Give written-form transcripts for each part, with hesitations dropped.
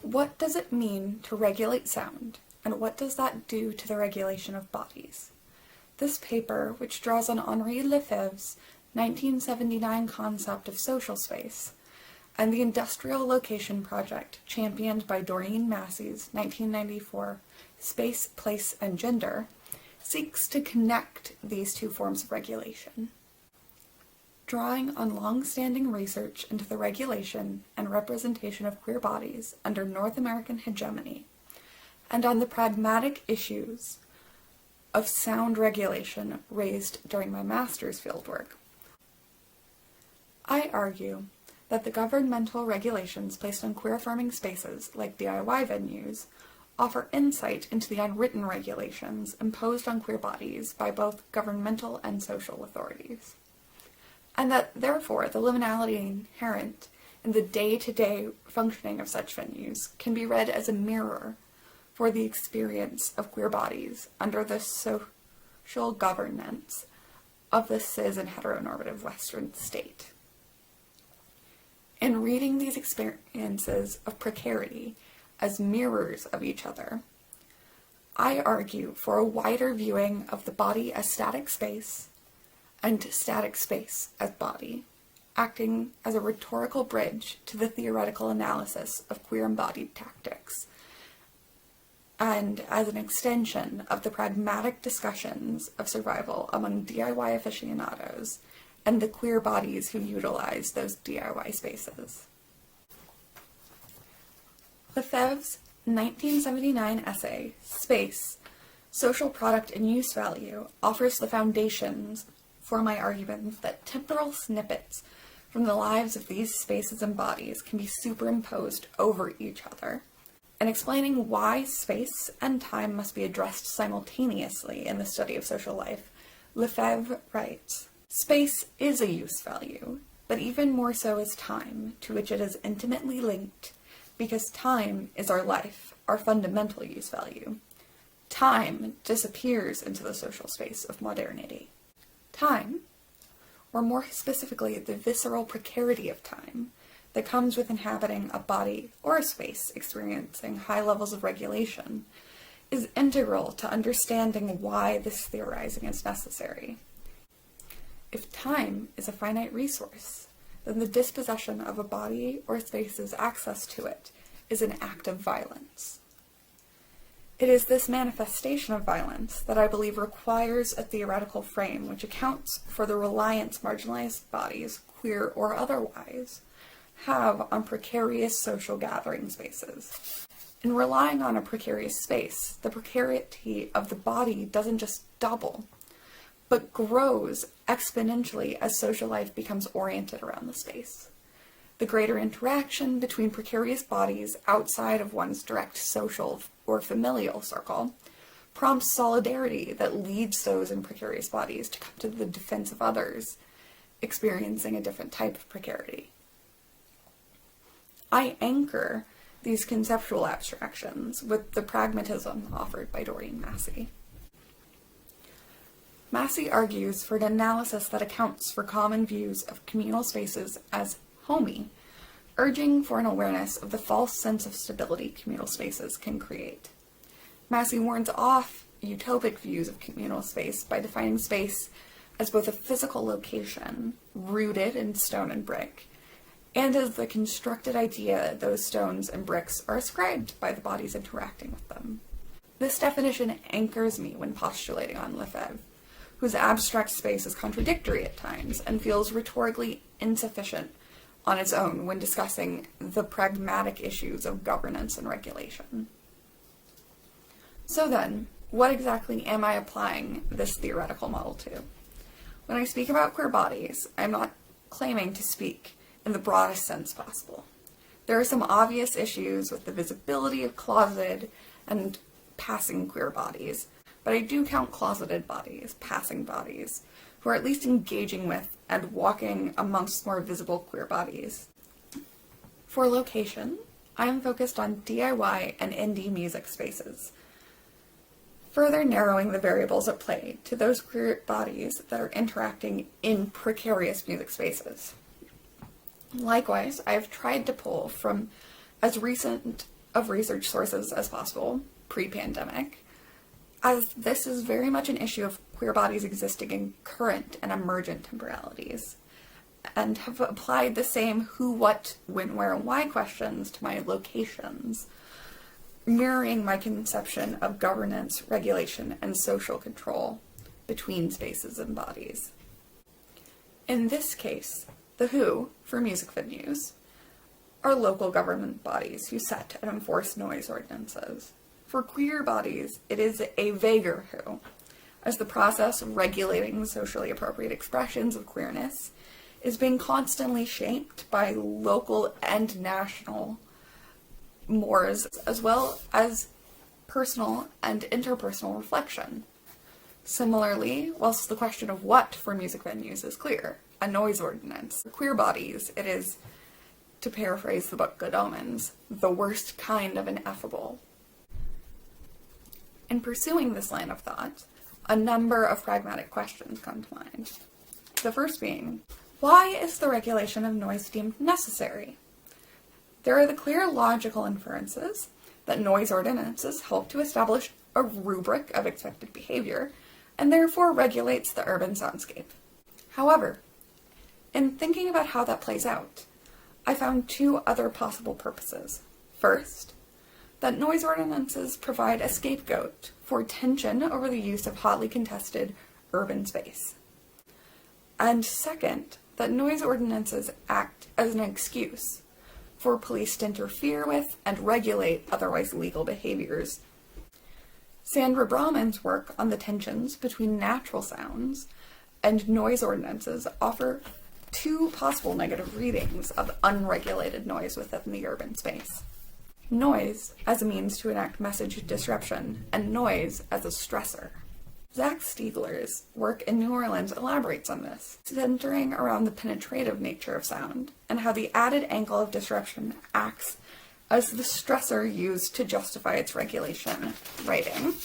What does it mean to regulate sound, and what does that do to the regulation of bodies? This paper, which draws on Henri Lefebvre's 1979 concept of social space, and the industrial location project championed by Doreen Massey's 1994 Space, Place, and Gender, seeks to connect these two forms of regulation. Drawing on long-standing research into the regulation and representation of queer bodies under North American hegemony, and on the pragmatic issues of sound regulation raised during my master's fieldwork, I argue that the governmental regulations placed on queer-affirming spaces, like DIY venues, offer insight into the unwritten regulations imposed on queer bodies by both governmental and social authorities, and that, therefore, the liminality inherent in the day-to-day functioning of such venues can be read as a mirror for the experience of queer bodies under the social governance of the cis and heteronormative Western state. In reading these experiences of precarity as mirrors of each other, I argue for a wider viewing of the body as static space and static space as body, acting as a rhetorical bridge to the theoretical analysis of queer embodied tactics, and as an extension of the pragmatic discussions of survival among DIY aficionados and the queer bodies who utilize those DIY spaces. Lefebvre's 1979 essay, Space, Social Product and Use Value, offers the foundations for my argument that temporal snippets from the lives of these spaces and bodies can be superimposed over each other, and explaining why space and time must be addressed simultaneously in the study of social life, Lefebvre writes, "Space is a use value, but even more so is time, to which it is intimately linked, because time is our life, our fundamental use value. Time disappears into the social space of modernity. Time, or more specifically the visceral precarity of time, that comes with inhabiting a body or a space experiencing high levels of regulation, is integral to understanding why this theorizing is necessary. If time is a finite resource, then the dispossession of a body or space's access to it is an act of violence. It is this manifestation of violence that I believe requires a theoretical frame which accounts for the reliance marginalized bodies, queer or otherwise, have on precarious social gathering spaces. In relying on a precarious space, the precarity of the body doesn't just double, but grows exponentially as social life becomes oriented around the space. The greater interaction between precarious bodies outside of one's direct social or familial circle prompts solidarity that leads those in precarious bodies to come to the defense of others experiencing a different type of precarity. I anchor these conceptual abstractions with the pragmatism offered by Doreen Massey. Massey argues for an analysis that accounts for common views of communal spaces as homey, urging for an awareness of the false sense of stability communal spaces can create. Massey warns off utopic views of communal space by defining space as both a physical location, rooted in stone and brick, and as the constructed idea those stones and bricks are ascribed by the bodies interacting with them. This definition anchors me when postulating on Lefebvre, whose abstract space is contradictory at times and feels rhetorically insufficient on its own when discussing the pragmatic issues of governance and regulation. So then, what exactly am I applying this theoretical model to? When I speak about queer bodies, I'm not claiming to speak in the broadest sense possible. There are some obvious issues with the visibility of closeted and passing queer bodies, but I do count closeted bodies, passing bodies, who are at least engaging with and walking amongst more visible queer bodies. For location, I am focused on DIY and indie music spaces, further narrowing the variables at play to those queer bodies that are interacting in precarious music spaces. Likewise, I have tried to pull from as recent of research sources as possible, pre-pandemic, as this is very much an issue of queer bodies existing in current and emergent temporalities, and have applied the same who, what, when, where, and why questions to my locations, mirroring my conception of governance, regulation, and social control between spaces and bodies. In this case, the who, for music venues, are local government bodies who set and enforce noise ordinances. For queer bodies, it is a vaguer who, as the process of regulating socially appropriate expressions of queerness is being constantly shaped by local and national mores, as well as personal and interpersonal reflection. Similarly, whilst the question of what for music venues is clear, a noise ordinance, for queer bodies, it is, to paraphrase the book Good Omens, the worst kind of ineffable. In pursuing this line of thought, a number of pragmatic questions come to mind. The first being, why is the regulation of noise deemed necessary? There are the clear logical inferences that noise ordinances help to establish a rubric of expected behavior, and therefore regulates the urban soundscape. However, in thinking about how that plays out, I found two other possible purposes. First, that noise ordinances provide a scapegoat for tension over the use of hotly contested urban space. And second, that noise ordinances act as an excuse for police to interfere with and regulate otherwise legal behaviors. Sandra Brahman's work on the tensions between natural sounds and noise ordinances offer two possible negative readings of unregulated noise within the urban space. Noise as a means to enact message disruption, and noise as a stressor. Zach Stiegler's work in New Orleans elaborates on this, centering around the penetrative nature of sound, and how the added angle of disruption acts as the stressor used to justify its regulation, writing,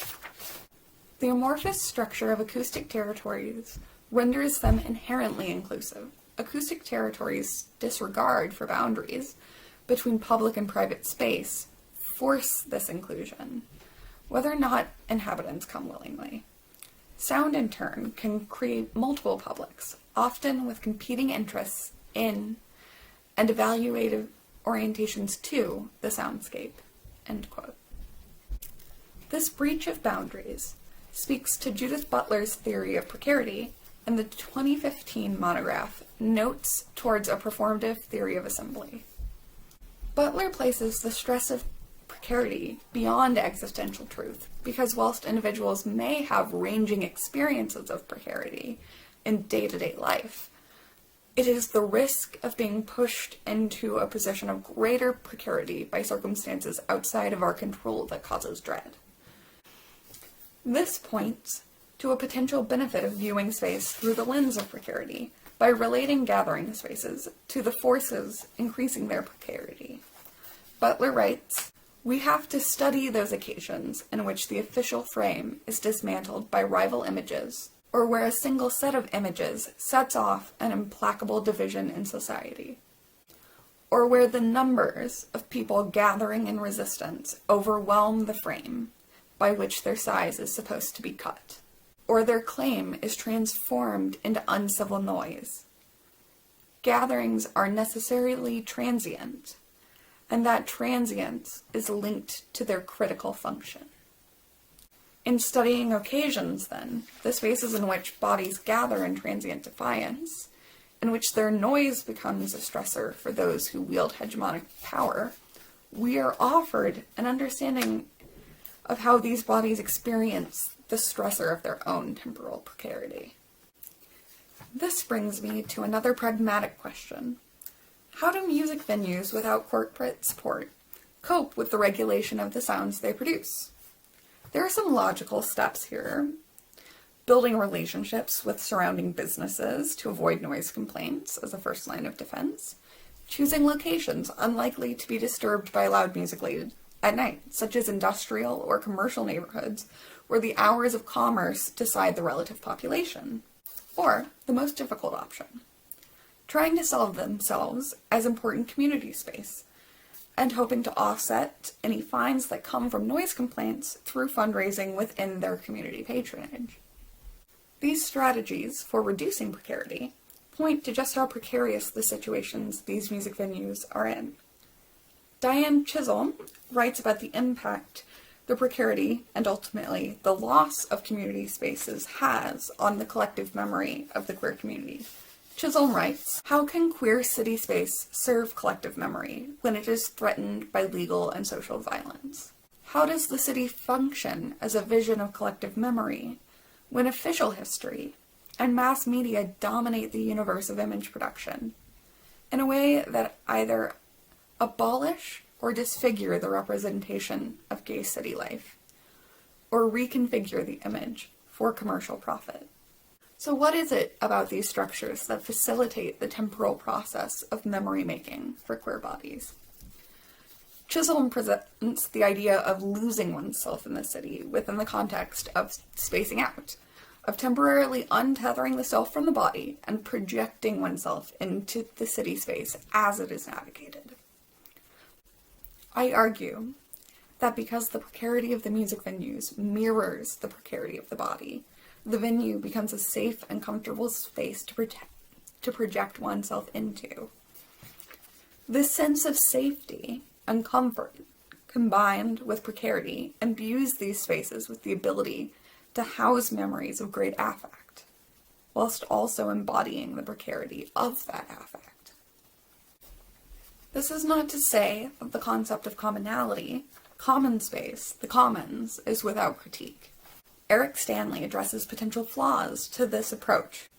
"The amorphous structure of acoustic territories renders them inherently inclusive. Acoustic territories' disregard for boundaries between public and private space force this inclusion, whether or not inhabitants come willingly. Sound, in turn, can create multiple publics, often with competing interests in and evaluative orientations to the soundscape." End quote. This breach of boundaries speaks to Judith Butler's theory of precarity and the 2015 monograph Notes Towards a Performative Theory of Assembly. Butler places the stress of precarity beyond existential truth, because whilst individuals may have ranging experiences of precarity in day-to-day life, it is the risk of being pushed into a position of greater precarity by circumstances outside of our control that causes dread. This points to a potential benefit of viewing space through the lens of precarity by relating gathering spaces to the forces increasing their precarity. Butler writes, "We have to study those occasions in which the official frame is dismantled by rival images, or where a single set of images sets off an implacable division in society, or where the numbers of people gathering in resistance overwhelm the frame by which their size is supposed to be cut, or their claim is transformed into uncivil noise. Gatherings are necessarily transient, and that transience is linked to their critical function." In studying occasions, then, the spaces in which bodies gather in transient defiance, in which their noise becomes a stressor for those who wield hegemonic power, we are offered an understanding of how these bodies experience the stressor of their own temporal precarity. This brings me to another pragmatic question. How do music venues without corporate support cope with the regulation of the sounds they produce? There are some logical steps here. Building relationships with surrounding businesses to avoid noise complaints as a first line of defense. Choosing locations unlikely to be disturbed by loud music late at night, such as industrial or commercial neighborhoods where the hours of commerce decide the relative population. Or, the most difficult option, trying to sell themselves as important community space, and hoping to offset any fines that come from noise complaints through fundraising within their community patronage. These strategies for reducing precarity point to just how precarious the situations these music venues are in. Diane Chisholm writes about the impact the precarity and ultimately the loss of community spaces has on the collective memory of the queer community. Chisholm writes, "How can queer city space serve collective memory when it is threatened by legal and social violence? How does the city function as a vision of collective memory when official history and mass media dominate the universe of image production in a way that either abolish or disfigure the representation of gay city life, or reconfigure the image for commercial profit?" So what is it about these structures that facilitate the temporal process of memory making for queer bodies? Chisholm presents the idea of losing oneself in the city within the context of spacing out, of temporarily untethering the self from the body and projecting oneself into the city space as it is navigated. I argue that because the precarity of the music venues mirrors the precarity of the body, the venue becomes a safe and comfortable space to project oneself into. This sense of safety and comfort, combined with precarity, imbues these spaces with the ability to house memories of great affect, whilst also embodying the precarity of that affect. This is not to say that the concept of commonality, common space, the commons, is without critique. Eric Stanley addresses potential flaws to this approach,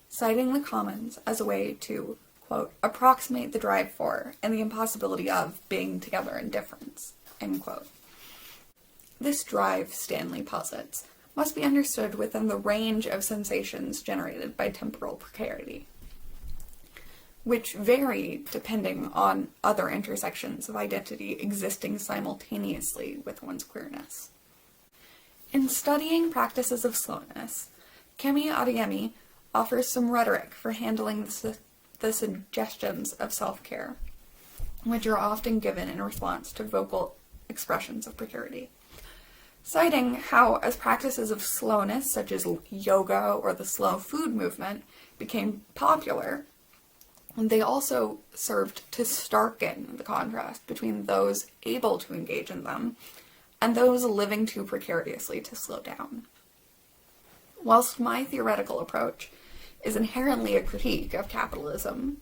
citing the commons as a way to, quote, approximate the drive for and the impossibility of being together in difference, end quote. This drive, Stanley posits, must be understood within the range of sensations generated by temporal precarity, which vary depending on other intersections of identity existing simultaneously with one's queerness. In studying practices of slowness, Kemi Adeyemi offers some rhetoric for handling the suggestions of self-care, which are often given in response to vocal expressions of precarity, citing how, as practices of slowness, such as yoga or the slow food movement, became popular, they also served to starken the contrast between those able to engage in them and those living too precariously to slow down. Whilst my theoretical approach is inherently a critique of capitalism,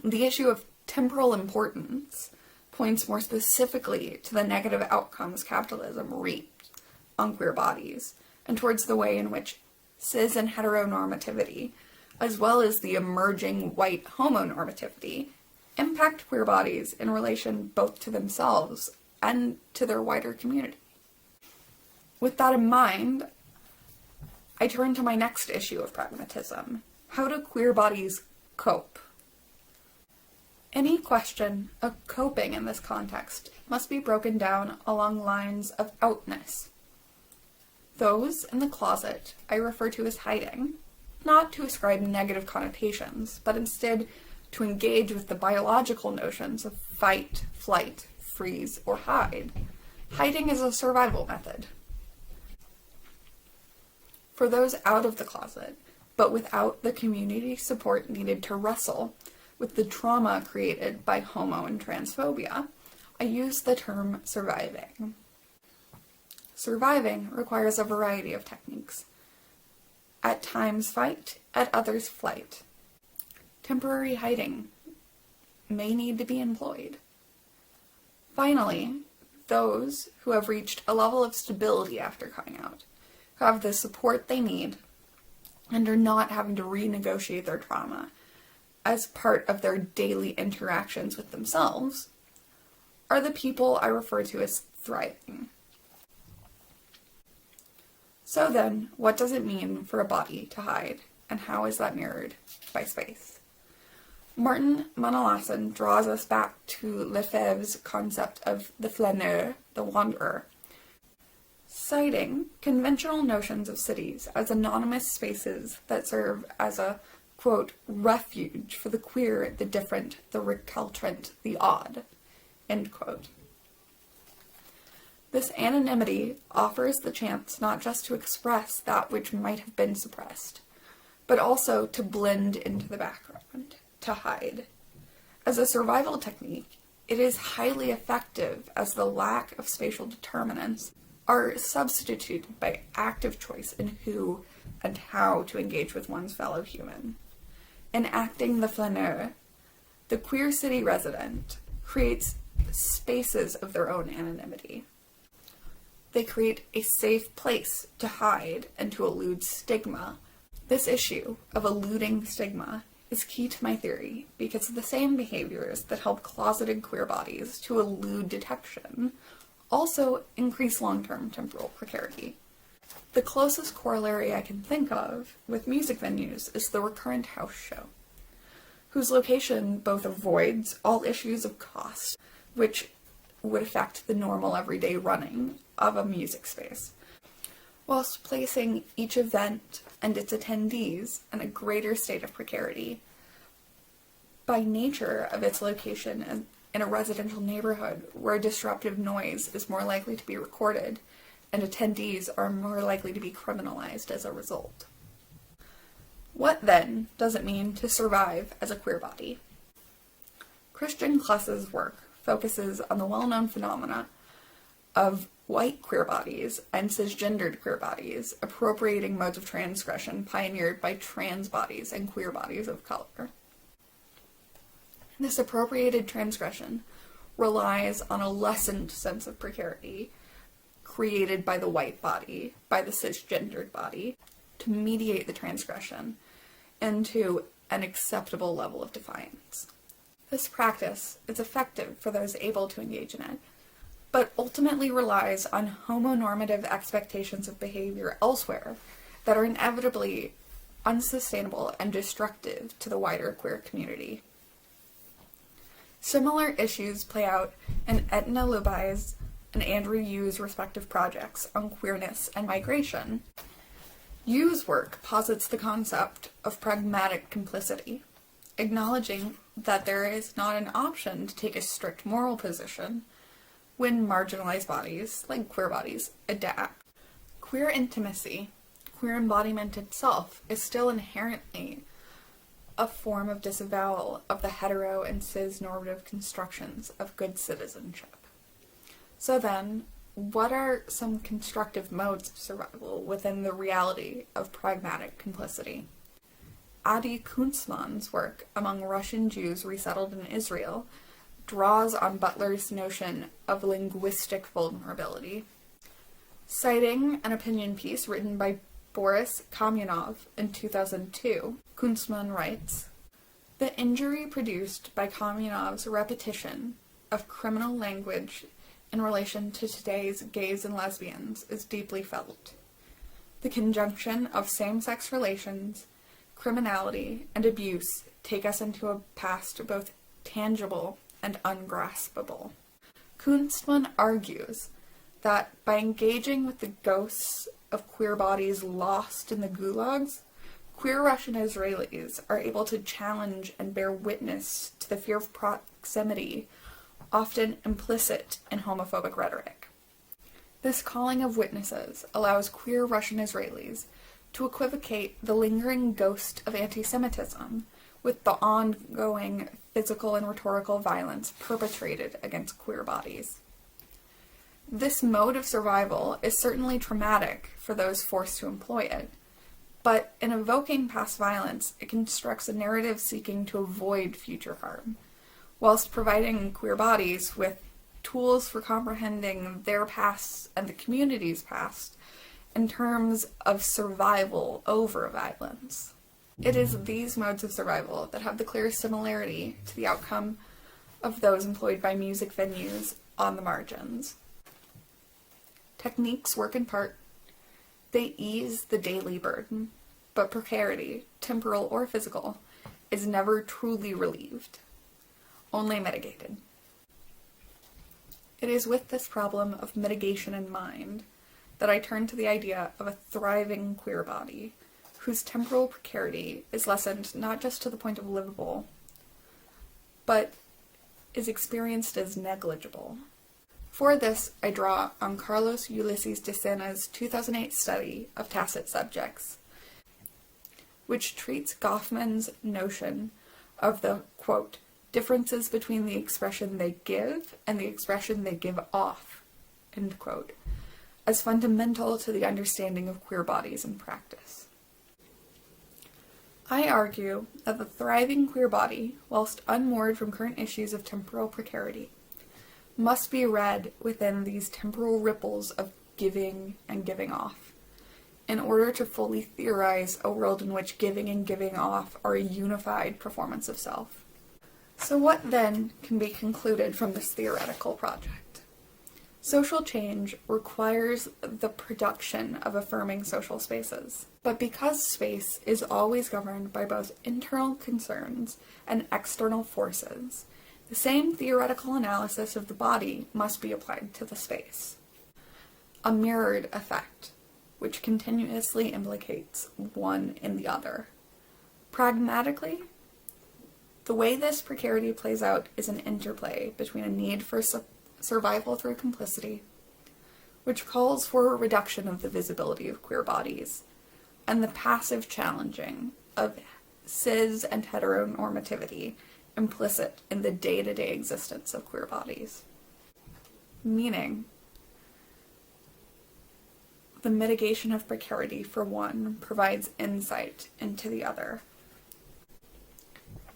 the issue of temporal importance points more specifically to the negative outcomes capitalism reaped on queer bodies, and towards the way in which cis and heteronormativity, as well as the emerging white homonormativity, impact queer bodies in relation both to themselves and to their wider community. With that in mind, I turn to my next issue of pragmatism. How do queer bodies cope? Any question of coping in this context must be broken down along lines of outness. Those in the closet I refer to as hiding, not to ascribe negative connotations, but instead to engage with the biological notions of fight, flight, freeze, or hide. Hiding is a survival method. For those out of the closet, but without the community support needed to wrestle with the trauma created by homo and transphobia, I use the term surviving. Surviving requires a variety of techniques. At times fight, at others flight. Temporary hiding may need to be employed. Finally, those who have reached a level of stability after coming out, who have the support they need, and are not having to renegotiate their trauma as part of their daily interactions with themselves, are the people I refer to as thriving. So then, what does it mean for a body to hide, and how is that mirrored by space? Martin Manalassen draws us back to Lefebvre's concept of the flaneur, the wanderer, citing conventional notions of cities as anonymous spaces that serve as a, quote, refuge for the queer, the different, the recalcitrant, the odd, End quote. This anonymity offers the chance not just to express that which might have been suppressed, but also to blend into the background, to hide. As a survival technique, it is highly effective as the lack of spatial determinants are substituted by active choice in who and how to engage with one's fellow human. In acting the flaneur, the queer city resident creates spaces of their own anonymity. They create a safe place to hide and to elude stigma. This issue of eluding stigma is key to my theory because the same behaviors that help closeted queer bodies to elude detection also increase long-term temporal precarity. The closest corollary I can think of with music venues is the recurrent house show, whose location both avoids all issues of cost, which would affect the normal everyday running of a music space, whilst placing each event and its attendees in a greater state of precarity. By nature of its location in a residential neighborhood where disruptive noise is more likely to be recorded and attendees are more likely to be criminalized as a result. What then does it mean to survive as a queer body? Christian Kluss's work focuses on the well-known phenomena of white queer bodies and cisgendered queer bodies appropriating modes of transgression pioneered by trans bodies and queer bodies of color. This appropriated transgression relies on a lessened sense of precarity created by the white body, by the cisgendered body, to mediate the transgression into an acceptable level of defiance. This practice is effective for those able to engage in it, but ultimately relies on homonormative expectations of behavior elsewhere that are inevitably unsustainable and destructive to the wider queer community. Similar issues play out in Etna Lubai's and Andrew Yu's respective projects on queerness and migration. Yu's work posits the concept of pragmatic complicity, acknowledging that there is not an option to take a strict moral position when marginalized bodies, like queer bodies, adapt. Queer intimacy, queer embodiment itself, is still inherently a form of disavowal of the hetero and cis-normative constructions of good citizenship. So then, what are some constructive modes of survival within the reality of pragmatic complicity? Adi Kunstmann's work among Russian Jews resettled in Israel draws on Butler's notion of linguistic vulnerability. Citing an opinion piece written by Boris Kamyanov in 2002, Kunstmann writes, "The injury produced by Kamyanov's repetition of criminal language in relation to today's gays and lesbians is deeply felt. The conjunction of same-sex relations, criminality, and abuse take us into a past both tangible and ungraspable." Kunstmann argues that by engaging with the ghosts of queer bodies lost in the gulags, queer Russian Israelis are able to challenge and bear witness to the fear of proximity often implicit in homophobic rhetoric. This calling of witnesses allows queer Russian Israelis to equivocate the lingering ghost of anti-Semitism with the ongoing physical and rhetorical violence perpetrated against queer bodies. This mode of survival is certainly traumatic for those forced to employ it, but in evoking past violence, it constructs a narrative seeking to avoid future harm, whilst providing queer bodies with tools for comprehending their past and the community's past in terms of survival over violence. It is these modes of survival that have the clearest similarity to the outcome of those employed by music venues on the margins. Techniques work in part. They ease the daily burden, but precarity, temporal or physical, is never truly relieved, only mitigated. It is with this problem of mitigation in mind that I turn to the idea of a thriving queer body, whose temporal precarity is lessened not just to the point of livable, but is experienced as negligible. For this, I draw on Carlos Ulysses de Sena's 2008 study of tacit subjects, which treats Goffman's notion of the, quote, differences between the expression they give and the expression they give off, end quote, as fundamental to the understanding of queer bodies in practice. I argue that the thriving queer body, whilst unmoored from current issues of temporal precarity, must be read within these temporal ripples of giving and giving off, in order to fully theorize a world in which giving and giving off are a unified performance of self. So what then can be concluded from this theoretical project? Social change requires the production of affirming social spaces. But because space is always governed by both internal concerns and external forces, the same theoretical analysis of the body must be applied to the space. A mirrored effect, which continuously implicates one in the other. Pragmatically, the way this precarity plays out is an interplay between a need for survival through complicity, which calls for a reduction of the visibility of queer bodies, and the passive challenging of cis and heteronormativity implicit in the day-to-day existence of queer bodies. Meaning, the mitigation of precarity for one provides insight into the other.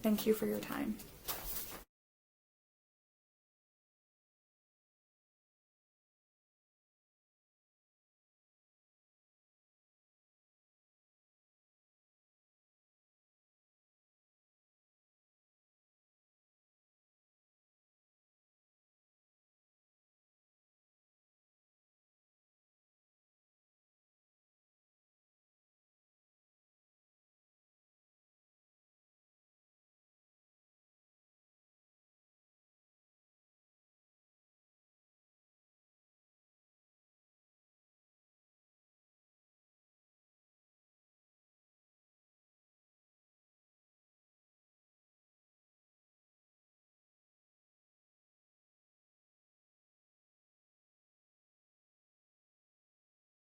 Thank you for your time.